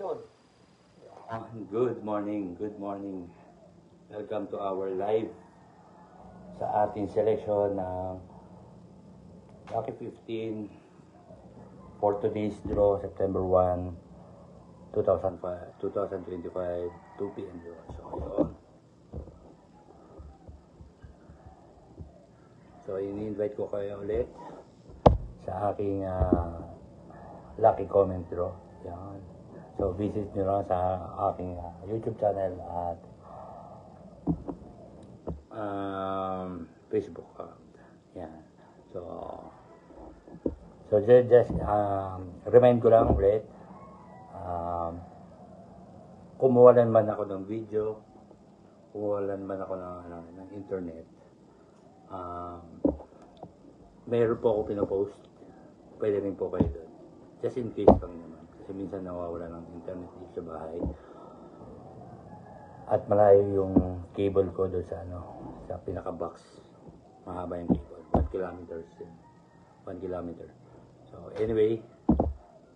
selection. Good morning, good morning. Welcome to our live sa ating selection ng Lucky 15 for today's draw, September 1, 2025, 2 p.m. draw. So, yun. So, ini-invite ko kayo ulit sa aking lucky comment draw. Yan. So, visit nyo lang sa aking YouTube channel at Facebook account. Yan. So just remind ko lang ulit, kumuwalan man ako ng video, kumuwalan man ako ng internet, mayroon po ako pinopost, pwede rin po kayo doon. Just in case lang naman. Kasi minsan nawawala ng internet dito sa bahay. At malayo yung cable ko doon sa pinaka-box. Mahaba yung cable. 1 kilometer. 1 kilometer. So, anyway.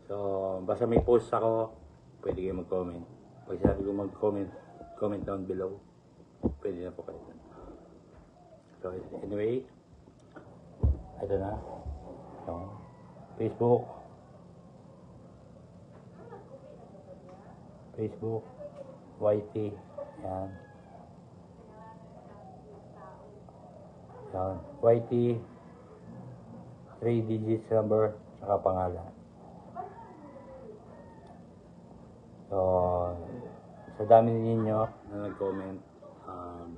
So, basta may post ako, pwede kayo mag-comment. Pag sabi ko mag-comment, comment down below. Pwede na po kayo doon. So, anyway. Ito na. So, Facebook, YT, yan. Yan. YT, 3 digits number, saka pangalan. So, sa dami ninyo na nag-comment,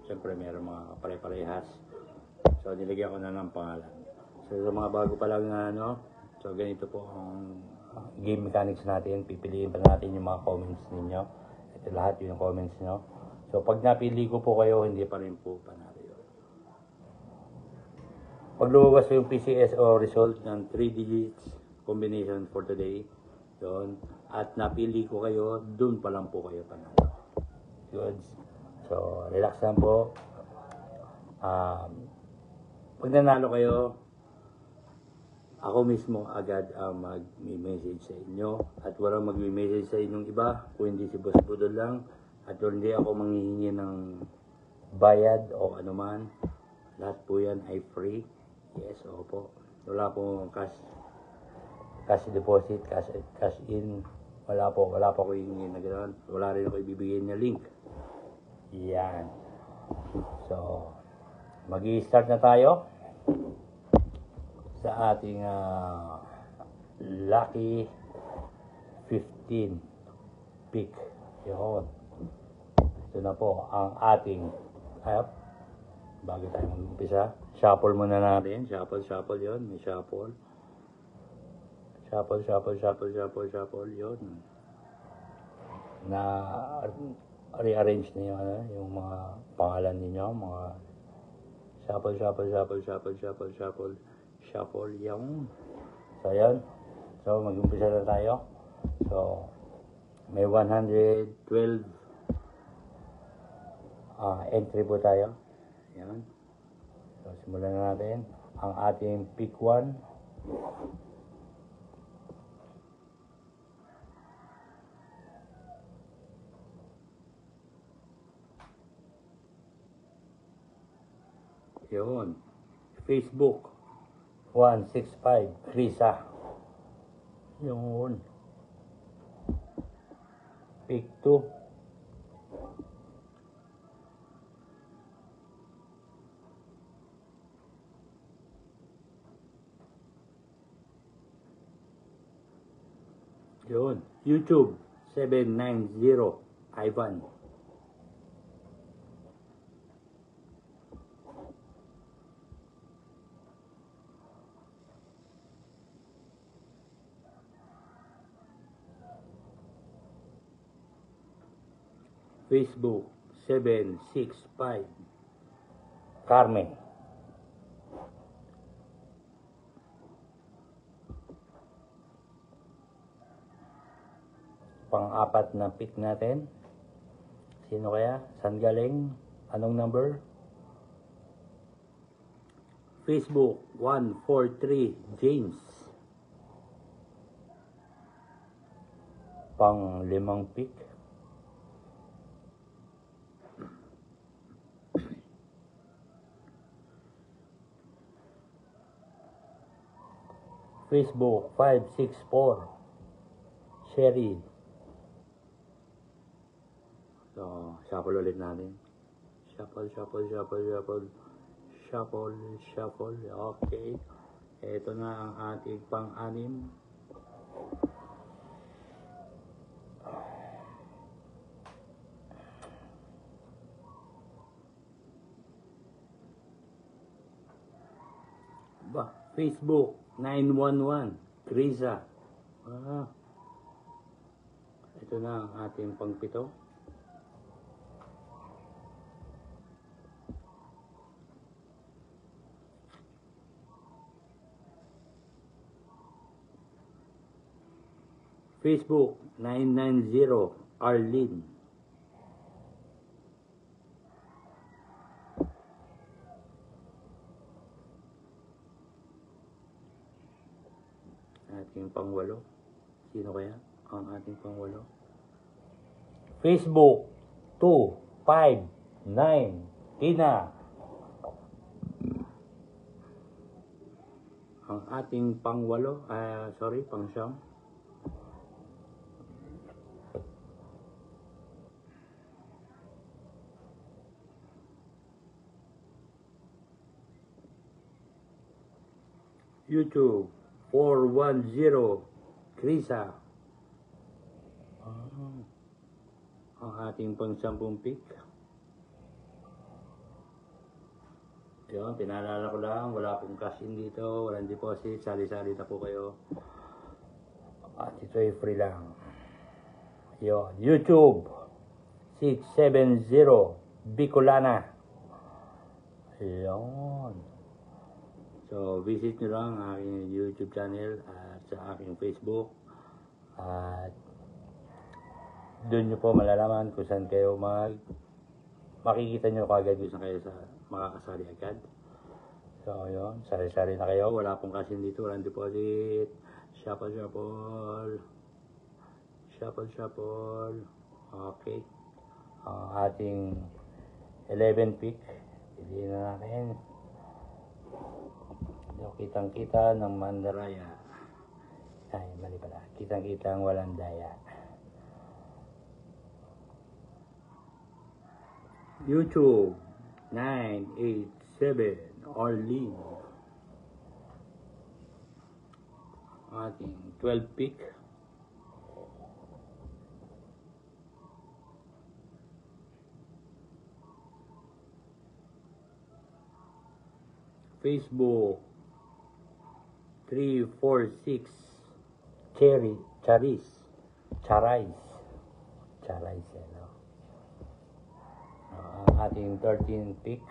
siyempre meron mga pare-parehas. So, nilagyan ko na ng pangalan. So, sa mga bago pa lang na so ganito po ang game mechanics natin. Pipiliin pa natin yung mga comments ninyo. Ito lahat yung comments nyo. So, pag napili ko po kayo, hindi pa rin po panalo yun. Pag lumabas yung PCS o result ng 3 digits combination for today, yun, at napili ko kayo, dun pa lang po kayo panalo. Good. So, relax lang po. Pag nanalo kayo, ako mismo agad ang mag-message sa inyo at walang mag-message sa inyong iba kung hindi si Boss Budol lang at hindi ako manghihingi ng bayad o anuman. Lahat po yan ay free. Yes, opo. Wala po cash deposit, cash in. Wala po ako hihingi na gano'n. Wala rin ako ibibigay na link. Yan. So, mag-i-start na tayo sa ating lucky 15 pick. Yun. Ito na po ang ating bago tayo mag-umpisa. Shuffle muna natin. Shuffle yun. May shuffle. Shuffle yun. Na rearrange na yung mga pangalan ninyo. Mga shuffle yung. So, yan. So, mag-umpisa na tayo. So, may 112 entry po tayo. Yan. So, simulan na natin ang ating pick 1. Yun. Facebook 165 Krisa. Yun. Pick 2. Yun. YouTube 790 Ivan. Facebook 765 Carmen. Pang-apat na pick natin. Sino kaya? Saan galing? Anong number? Facebook 143 James. pang 5 pick. Facebook 564 Sherry. So, shuffle ulit natin. Shuffle. Okay. Ito na ang ating pang-anim. Facebook 911 Krisa. Ito na ang ating pang-pito. Facebook 990 Arlene. Ating pang-8. Sino kaya ang ating pang-8? Facebook 259 Tina. Ang ating pang-8, pang-9. YouTube 410 Krisa. Ang ating pang-10 pick. Yun, pinaalala ko lang, wala pong cash in dito, walang deposit, sali-sali na po kayo. At ito ay free lang. Yun, YouTube 670 Bicolana. Yun. So, visit nyo lang ang aking YouTube channel at sa aking Facebook. At doon nyo po malalaman kung saan kayo makikita nyo kagad kung saan kayo makakasali agad. So, yun. Sari-sari na kayo. Wala pong cash dito. Walang deposit. Shuffle. Okay. Ang ating 11 pick. Piliin na natin. Kitang-kita ng Mandaraya. Ay, mali pala. Kitang-kita ang walang daya. YouTube 987 Arlene. Ating 12 pick. Facebook 346 Charis. Ang ating 13 pick.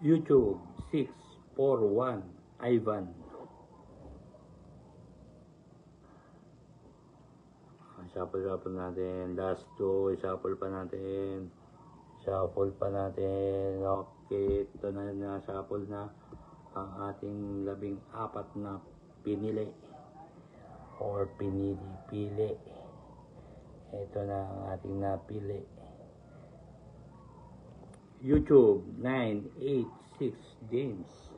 YouTube 641 Ivan. Shuffle natin. Last 2, shuffle pa natin. Okay, ito na shuffle na ang ating 14 na pinili or pili. Ito na ang ating napili. YouTube 986 James.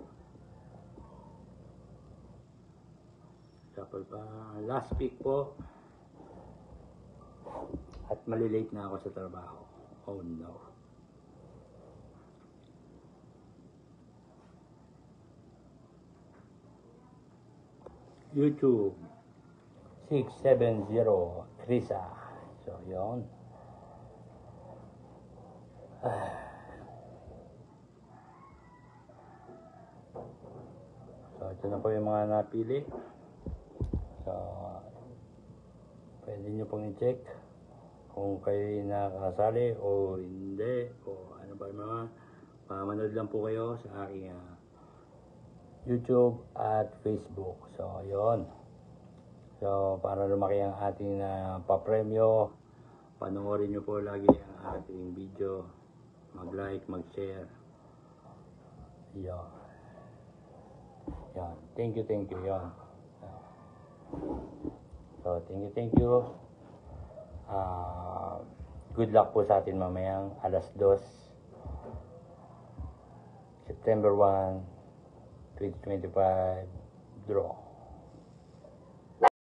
Shuffle pa. Last pick po. At malilate na ako sa trabaho. Oh no. YouTube 670 Krisa. So, yun. So, ito na po yung mga napili. So, pwede nyo pong i-check kung kayo nakasali o hindi o ano ba mga manood lang po kayo sa aking YouTube at Facebook. So, yon. So, para lumaki ang ating papremyo, Panoorin nyo po lagi ang ating video. Mag-like, mag-share. Yan. Yan. Thank you. Yan. So, thank you. Good luck po sa atin mamayang alas 2, September 1, 2025, draw.